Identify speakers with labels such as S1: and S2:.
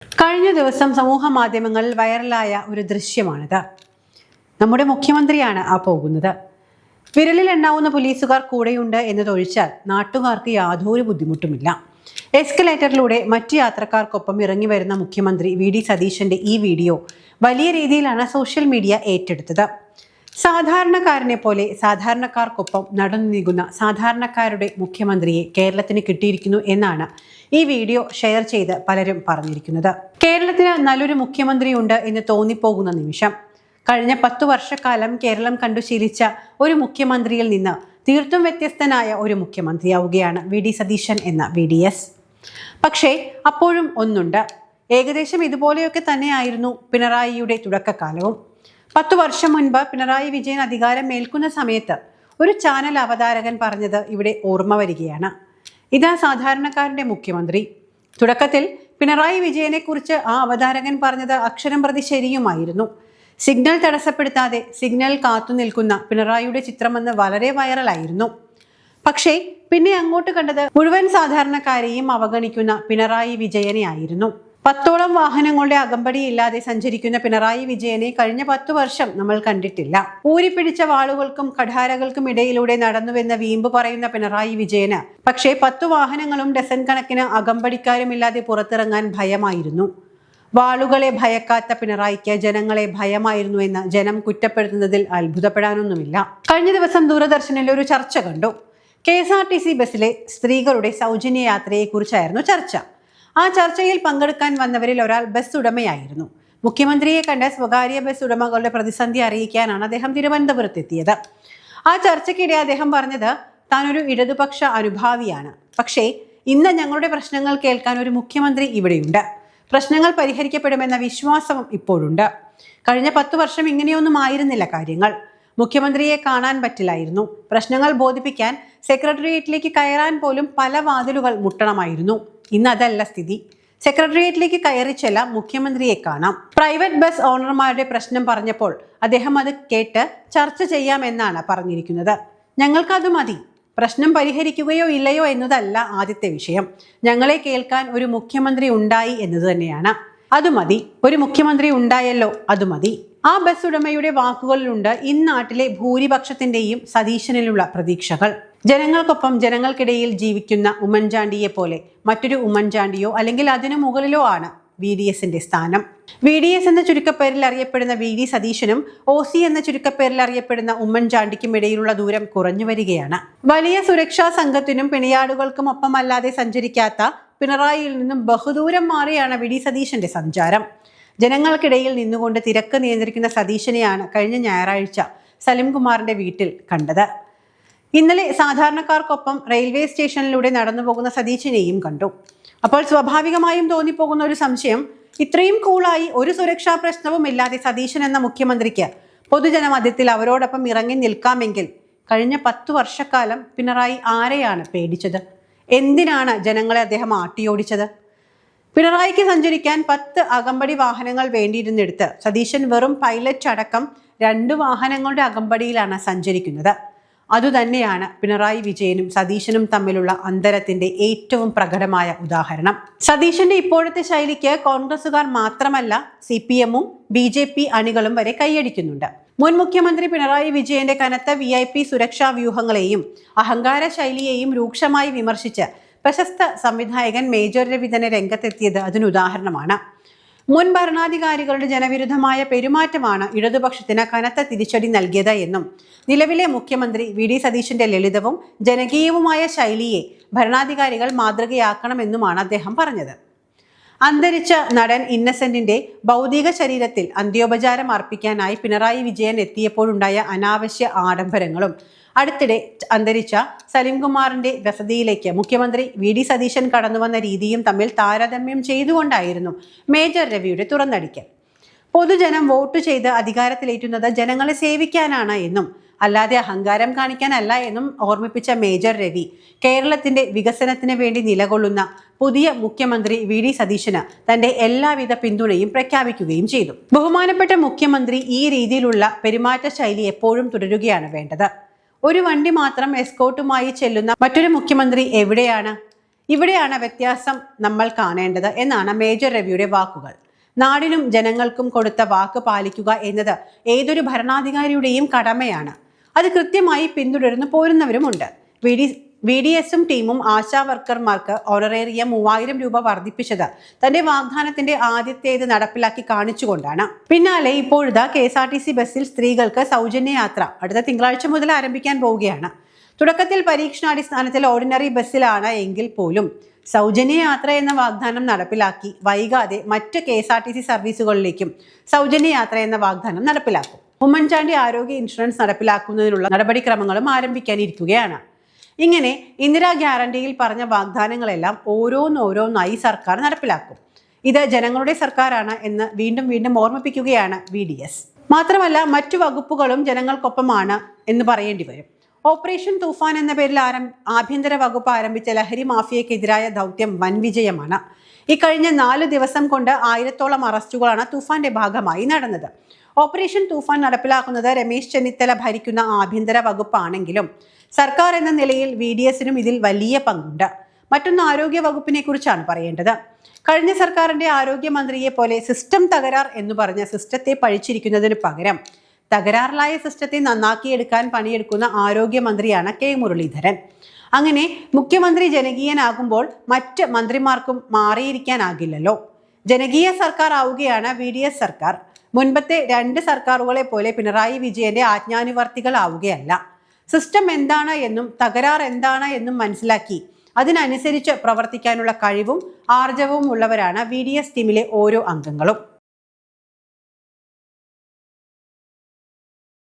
S1: കഴിഞ്ഞ ദിവസം സമൂഹ മാധ്യമങ്ങളിൽ വൈറലായ ഒരു ദൃശ്യമാണിത്. നമ്മുടെ മുഖ്യമന്ത്രിയാണ് ആ പോകുന്നത്. വിരലിൽ എണ്ണാവുന്ന പോലീസുകാർ കൂടെയുണ്ട് എന്നതൊഴിച്ചാൽ നാട്ടുകാർക്ക് യാതൊരു ബുദ്ധിമുട്ടുമില്ല. എസ്കലേറ്ററിലൂടെ മറ്റു യാത്രക്കാർക്കൊപ്പം ഇറങ്ങി വരുന്ന മുഖ്യമന്ത്രി വി.ഡി. സതീശന്റെ ഈ വീഡിയോ വലിയ രീതിയിലാണ് സോഷ്യൽ മീഡിയ ഏറ്റെടുത്തത്. സാധാരണക്കാരനെ പോലെ സാധാരണക്കാർക്കൊപ്പം നടന്നു നീങ്ങുന്ന സാധാരണക്കാരുടെ മുഖ്യമന്ത്രിയെ കേരളത്തിന് കിട്ടിയിരിക്കുന്നു എന്നാണ് ഈ വീഡിയോ ഷെയർ ചെയ്ത് പലരും പറഞ്ഞിരിക്കുന്നത്. കേരളത്തിന് നല്ലൊരു മുഖ്യമന്ത്രിയുണ്ട് എന്ന് തോന്നിപ്പോകുന്ന നിമിഷം. കഴിഞ്ഞ 10 വർഷക്കാലം കേരളം കണ്ടു ശീലിച്ച ഒരു മുഖ്യമന്ത്രിയിൽ നിന്ന് തീർത്തും വ്യത്യസ്തനായ ഒരു മുഖ്യമന്ത്രിയാവുകയാണ് വി.ഡി. സതീശൻ എന്ന VDS. പക്ഷേ അപ്പോഴും ഒന്നുണ്ട്, ഏകദേശം ഇതുപോലെയൊക്കെ തന്നെയായിരുന്നു പിണറായിയുടെ തുടക്കകാലവും. 10 വർഷം മുൻപ് പിണറായി വിജയൻ അധികാരം ഏൽക്കുന്ന സമയത്ത് ഒരു ചാനൽ അവതാരകൻ പറഞ്ഞത് ഇവിടെ ഓർമ്മ വരികയാണ്. ഇതാ സാധാരണക്കാരന്റെ മുഖ്യമന്ത്രി. തുടക്കത്തിൽ പിണറായി വിജയനെ കുറിച്ച് ആ അവതാരകൻ പറഞ്ഞത് അക്ഷരം പ്രതി ശരിയുമായിരുന്നു. സിഗ്നൽ തടസ്സപ്പെടുത്താതെ സിഗ്നൽ കാത്തു നിൽക്കുന്ന പിണറായിയുടെ ചിത്രമെന്ന് വളരെ വൈറലായിരുന്നു. പക്ഷേ പിന്നെ അങ്ങോട്ട് കണ്ടത് മുഴുവൻ സാധാരണക്കാരെയും അവഗണിക്കുന്ന പിണറായി വിജയനെ ആയിരുന്നു. 10ഓളം വാഹനങ്ങളുടെ അകമ്പടിയില്ലാതെ സഞ്ചരിക്കുന്ന പിണറായി വിജയനെ കഴിഞ്ഞ 10 വർഷം നമ്മൾ കണ്ടിട്ടില്ല. ഊരിപ്പിടിച്ച വാളുകൾക്കും കഠാരകൾക്കും ഇടയിലൂടെ നടന്നുവെന്ന വീമ്പ് പറയുന്ന പിണറായി വിജയന് പക്ഷേ 10 വാഹനങ്ങളും ഡസൻ കണക്കിന് അകമ്പടിക്കാരുമില്ലാതെ പുറത്തിറങ്ങാൻ ഭയമായിരുന്നു. വാളുകളെ ഭയക്കാത്ത പിണറായിക്ക് ജനങ്ങളെ ഭയമായിരുന്നു എന്ന് ജനം കുറ്റപ്പെടുത്തുന്നതിൽ അത്ഭുതപ്പെടാനൊന്നുമില്ല. കഴിഞ്ഞ ദിവസം ദൂരദർശനിൽ ഒരു ചർച്ച കണ്ടു. KSRTC ബസ്സിലെ സ്ത്രീകളുടെ സൗജന്യ യാത്രയെക്കുറിച്ചായിരുന്നു ചർച്ച. ആ ചർച്ചയിൽ പങ്കെടുക്കാൻ വന്നവരിൽ ഒരാൾ ബസ് ഉടമയായിരുന്നു. മുഖ്യമന്ത്രിയെ കണ്ട് സ്വകാര്യ ബസ് ഉടമകളുടെ പ്രതിസന്ധി അറിയിക്കാനാണ് അദ്ദേഹം തിരുവനന്തപുരത്തെത്തിയത്. ആ ചർച്ചയ്ക്കിടെ അദ്ദേഹം പറഞ്ഞത് താനൊരു ഇടതുപക്ഷ അനുഭാവിയാണ്. പക്ഷേ ഇന്ന് ഞങ്ങളുടെ പ്രശ്നങ്ങൾ കേൾക്കാൻ ഒരു മുഖ്യമന്ത്രി ഇവിടെയുണ്ട്. പ്രശ്നങ്ങൾ പരിഹരിക്കപ്പെടുമെന്ന വിശ്വാസവും ഇപ്പോഴുണ്ട്. കഴിഞ്ഞ 10 വർഷം ഇങ്ങനെയൊന്നും ആയിരുന്നില്ല കാര്യങ്ങൾ. മുഖ്യമന്ത്രിയെ കാണാൻ പറ്റില്ലായിരുന്നു. പ്രശ്നങ്ങൾ ബോധിപ്പിക്കാൻ സെക്രട്ടേറിയറ്റിലേക്ക് കയറാൻ പോലും പല വാതിലുകൾ മുട്ടണമായിരുന്നു. ഇന്ന് അതല്ല സ്ഥിതി. സെക്രട്ടേറിയറ്റിലേക്ക് കയറിച്ചെല്ലാം മുഖ്യമന്ത്രിയെ കാണാം. പ്രൈവറ്റ് ബസ് ഓണർമാരുടെ പ്രശ്നം പറഞ്ഞപ്പോൾ അദ്ദേഹം അത് കേട്ട് ചർച്ച ചെയ്യാമെന്നാണ് പറഞ്ഞിരിക്കുന്നത്. ഞങ്ങൾക്കത് മതി. പ്രശ്നം പരിഹരിക്കുകയോ ഇല്ലയോ എന്നതല്ല ആദ്യത്തെ വിഷയം. ഞങ്ങളെ കേൾക്കാൻ ഒരു മുഖ്യമന്ത്രി ഉണ്ടായി എന്നത് തന്നെയാണ്. അത് മതി. ഒരു മുഖ്യമന്ത്രി ഉണ്ടായല്ലോ, അത് മതി. ആ ബസ് ഉടമയുടെ വാക്കുകളിലുണ്ട് ഇന്നാട്ടിലെ ഭൂരിപക്ഷത്തിന്റെയും സതീശനിലുള്ള പ്രതീക്ഷകൾ. ജനങ്ങൾക്കൊപ്പം ജനങ്ങൾക്കിടയിൽ ജീവിക്കുന്ന ഉമ്മൻചാണ്ടിയെ പോലെ മറ്റൊരു ഉമ്മൻചാണ്ടിയോ അല്ലെങ്കിൽ അതിനു മുകളിലോ ആണ് VDSന്റെ സ്ഥാനം. VDS എന്ന ചുരുക്കപ്പേരിൽ അറിയപ്പെടുന്ന വി.ഡി. സതീശനും OC എന്ന ചുരുക്കപ്പേരിൽ അറിയപ്പെടുന്ന ഉമ്മൻചാണ്ടിക്കും ഇടയിലുള്ള ദൂരം കുറഞ്ഞു വരികയാണ്. വലിയ സുരക്ഷാ സംഘത്തിനും പിണിയാടുകൾക്കും ഒപ്പമല്ലാതെ സഞ്ചരിക്കാത്ത പിണറായിയിൽ നിന്നും ബഹുദൂരം മാറിയാണ് വി.ഡി. സതീശന്റെ സഞ്ചാരം. ജനങ്ങൾക്കിടയിൽ നിന്നുകൊണ്ട് തിരക്ക് നിയന്ത്രിക്കുന്ന സതീശനെയാണ് കഴിഞ്ഞ ഞായറാഴ്ച സലിംകുമാറിന്റെ വീട്ടിൽ കണ്ടത്. ഇന്നലെ സാധാരണക്കാർക്കൊപ്പം റെയിൽവേ സ്റ്റേഷനിലൂടെ നടന്നു പോകുന്ന സതീശനെയും കണ്ടു. അപ്പോൾ സ്വാഭാവികമായും തോന്നിപ്പോകുന്ന ഒരു സംശയം, ഇത്രയും കൂളായി ഒരു സുരക്ഷാ പ്രശ്നവും ഇല്ലാതെ സതീശൻ എന്ന മുഖ്യമന്ത്രിക്ക് പൊതുജനമധ്യത്തിൽ അവരോടൊപ്പം ഇറങ്ങി നിൽക്കാമെങ്കിൽ കഴിഞ്ഞ 10 വർഷക്കാലം പിണറായി ആരെയാണ് പേടിച്ചത്? എന്തിനാണ് ജനങ്ങളെ അദ്ദേഹം ആട്ടിയോടിച്ചത്? പിണറായിക്ക് സഞ്ചരിക്കാൻ 10 അകമ്പടി വാഹനങ്ങൾ വേണ്ടിയിരുന്നെടുത്ത് സതീശൻ വെറും പൈലറ്റ് അടക്കം 2 വാഹനങ്ങളുടെ അകമ്പടിയിലാണ് സഞ്ചരിക്കുന്നത്. അതുതന്നെയാണ് പിണറായി വിജയനും സതീശനും തമ്മിലുള്ള അന്തരത്തിന്റെ ഏറ്റവും പ്രകടമായ ഉദാഹരണം. സതീശന്റെ ഇപ്പോഴത്തെ ശൈലിക്ക് കോൺഗ്രസുകാർ മാത്രമല്ല CPM-ഉം BJP അണികളും വരെ കൈയടിക്കുന്നുണ്ട്. മുൻ മുഖ്യമന്ത്രി പിണറായി വിജയന്റെ കനത്ത VIP സുരക്ഷാ വ്യൂഹങ്ങളെയും അഹങ്കാര ശൈലിയെയും രൂക്ഷമായി വിമർശിച്ച് പ്രശസ്ത സംവിധായകൻ മേജർ രവി തന്നെ രംഗത്തെത്തിയത് അതിനുദാഹരണമാണ്. മുൻ ഭരണാധികാരികളുടെ ജനവിരുദ്ധമായ പെരുമാറ്റമാണ് ഇടതുപക്ഷത്തിന് കനത്ത തിരിച്ചടി നൽകിയത് എന്നും നിലവിലെ മുഖ്യമന്ത്രി വി.ഡി. സതീശന്റെ ലളിതവും ജനകീയവുമായ ശൈലിയെ ഭരണാധികാരികൾ മാതൃകയാക്കണമെന്നുമാണ് അദ്ദേഹം പറഞ്ഞത്. അന്തരിച്ച നടൻ ഇന്നസെന്റിന്റെ ഭൗതിക ശരീരത്തിൽ അന്ത്യോപചാരം അർപ്പിക്കാനായി പിണറായി വിജയൻ എത്തിയപ്പോഴുണ്ടായ അനാവശ്യ ആഡംബരങ്ങളും അടുത്തിടെ അന്തരിച്ച സലിംകുമാറിന്റെ വസതിയിലേക്ക് മുഖ്യമന്ത്രി വി.ഡി. സതീശൻ കടന്നുവന്ന രീതിയും തമ്മിൽ താരതമ്യം ചെയ്തുകൊണ്ടായിരുന്നു മേജർ രവിയുടെ തുറന്നടിക്കൽ. പൊതുജനം വോട്ട് ചെയ്ത് അധികാരത്തിലേറ്റുന്നത് ജനങ്ങളെ സേവിക്കാനാണ് എന്നും അല്ലാതെ അഹങ്കാരം കാണിക്കാനല്ല എന്നും ഓർമ്മിപ്പിച്ച മേജർ രവി കേരളത്തിന്റെ വികസനത്തിന് വേണ്ടി നിലകൊള്ളുന്ന പുതിയ മുഖ്യമന്ത്രി വി.ഡി. സതീശന് തന്റെ എല്ലാവിധ പിന്തുണയും പ്രഖ്യാപിക്കുകയും ചെയ്തു. ബഹുമാനപ്പെട്ട മുഖ്യമന്ത്രി ഈ രീതിയിലുള്ള പെരുമാറ്റ ശൈലി എപ്പോഴും തുടരുകയാണ് വേണ്ടത്. ഒരു വണ്ടി മാത്രം എസ്കോർട്ടുമായി ചെല്ലുന്ന മറ്റൊരു മുഖ്യമന്ത്രി എവിടെയാണ്? ഇവിടെയാണ് വ്യത്യാസം നമ്മൾ കാണേണ്ടത് എന്നാണ് മേജർ രവിയുടെ വാക്കുകൾ. നാടിനും ജനങ്ങൾക്കും കൊടുത്ത വാക്ക് പാലിക്കുക എന്നത് ഏതൊരു ഭരണാധികാരിയുടെയും കടമയാണ്. അത് കൃത്യമായി പിന്തുടർന്നു പോരുന്നവരുമുണ്ട്. വി ഡി എസും ടീമും ആശാ വർക്കർമാർക്ക് ഓണറേറിയം 3000 രൂപ വർദ്ധിപ്പിച്ചത് തന്റെ വാഗ്ദാനത്തിന്റെ ആദ്യത്തേത് നടപ്പിലാക്കി കാണിച്ചുകൊണ്ടാണ്. പിന്നാലെ ഇപ്പോഴത്തെ KSRTC ബസ്സിൽ സ്ത്രീകൾക്ക് സൗജന്യ യാത്ര അടുത്ത തിങ്കളാഴ്ച മുതൽ ആരംഭിക്കാൻ പോവുകയാണ്. തുടക്കത്തിൽ പരീക്ഷണാടിസ്ഥാനത്തിൽ ഓർഡിനറി ബസ്സിലാണ് എങ്കിൽ പോലും സൗജന്യ യാത്ര എന്ന വാഗ്ദാനം നടപ്പിലാക്കി വൈകാതെ മറ്റ് KSRTC സർവീസുകളിലേക്കും സൗജന്യ യാത്ര എന്ന വാഗ്ദാനം നടപ്പിലാക്കും. ഉമ്മൻചാണ്ടി ആരോഗ്യ ഇൻഷുറൻസ് നടപ്പിലാക്കുന്നതിനുള്ള നടപടിക്രമങ്ങളും ആരംഭിക്കാനിരിക്കുകയാണ്. ഇങ്ങനെ ഇന്ദിരാ ഗ്യാരണ്ടിയിൽ പറഞ്ഞ വാഗ്ദാനങ്ങളെല്ലാം ഓരോന്നോരോന്നായി സർക്കാർ നടപ്പിലാക്കും. ഇത് ജനങ്ങളുടെ സർക്കാരാണ് എന്ന് വീണ്ടും വീണ്ടും ഓർമ്മിപ്പിക്കുകയാണ് VDS. മാത്രമല്ല മറ്റു വകുപ്പുകളും ജനങ്ങൾക്കൊപ്പമാണ് എന്ന് പറയേണ്ടി വരും. ഓപ്പറേഷൻ തൂഫാൻ എന്ന പേരിൽ ആഭ്യന്തര വകുപ്പ് ആരംഭിച്ച ലഹരി മാഫിയക്കെതിരായ ദൗത്യം വൻ വിജയമാണ്. ഇക്കഴിഞ്ഞ 4 ദിവസം കൊണ്ട് 1000-ഓളം അറസ്റ്റുകളാണ് തൂഫാന്റെ ഭാഗമായി നടന്നത്. ഓപ്പറേഷൻ തൂഫാൻ നടപ്പിലാക്കുന്നത് രമേശ് ചെന്നിത്തല ഭരിക്കുന്ന ആഭ്യന്തര വകുപ്പാണെങ്കിലും സർക്കാർ എന്ന നിലയിൽ VDSനും ഇതിൽ വലിയ പങ്കുണ്ട്. മറ്റൊന്ന് ആരോഗ്യ വകുപ്പിനെ കുറിച്ചാണ് പറയേണ്ടത്. കഴിഞ്ഞ സർക്കാരിന്റെ ആരോഗ്യമന്ത്രിയെ പോലെ സിസ്റ്റം തകരാർ എന്ന് പറഞ്ഞ സിസ്റ്റത്തെ പഴിച്ചിരിക്കുന്നതിന് പകരം തകരാറിലായ സിസ്റ്റത്തെ നന്നാക്കിയെടുക്കാൻ പണിയെടുക്കുന്ന ആരോഗ്യമന്ത്രിയാണ് K മുരളീധരൻ. അങ്ങനെ മുഖ്യമന്ത്രി ജനകീയനാകുമ്പോൾ മറ്റ് മന്ത്രിമാർക്കും മാറിയിരിക്കാനാകില്ലല്ലോ. ജനകീയ സർക്കാർ ആവുകയാണ് VDS സർക്കാർ. മുൻപത്തെ 2 സർക്കാരുകളെ പോലെ പിണറായി വിജയന്റെ ആജ്ഞാനുവർത്തികൾ ആവുകയല്ല. സിസ്റ്റം എന്താണ് എന്നും തകരാർ എന്താണ് എന്നും മനസ്സിലാക്കി അതിനനുസരിച്ച് പ്രവർത്തിക്കാനുള്ള കഴിവും ആർജവവും ഉള്ളവരാണ് VDS ടീമിലെ ഓരോ അംഗങ്ങളും.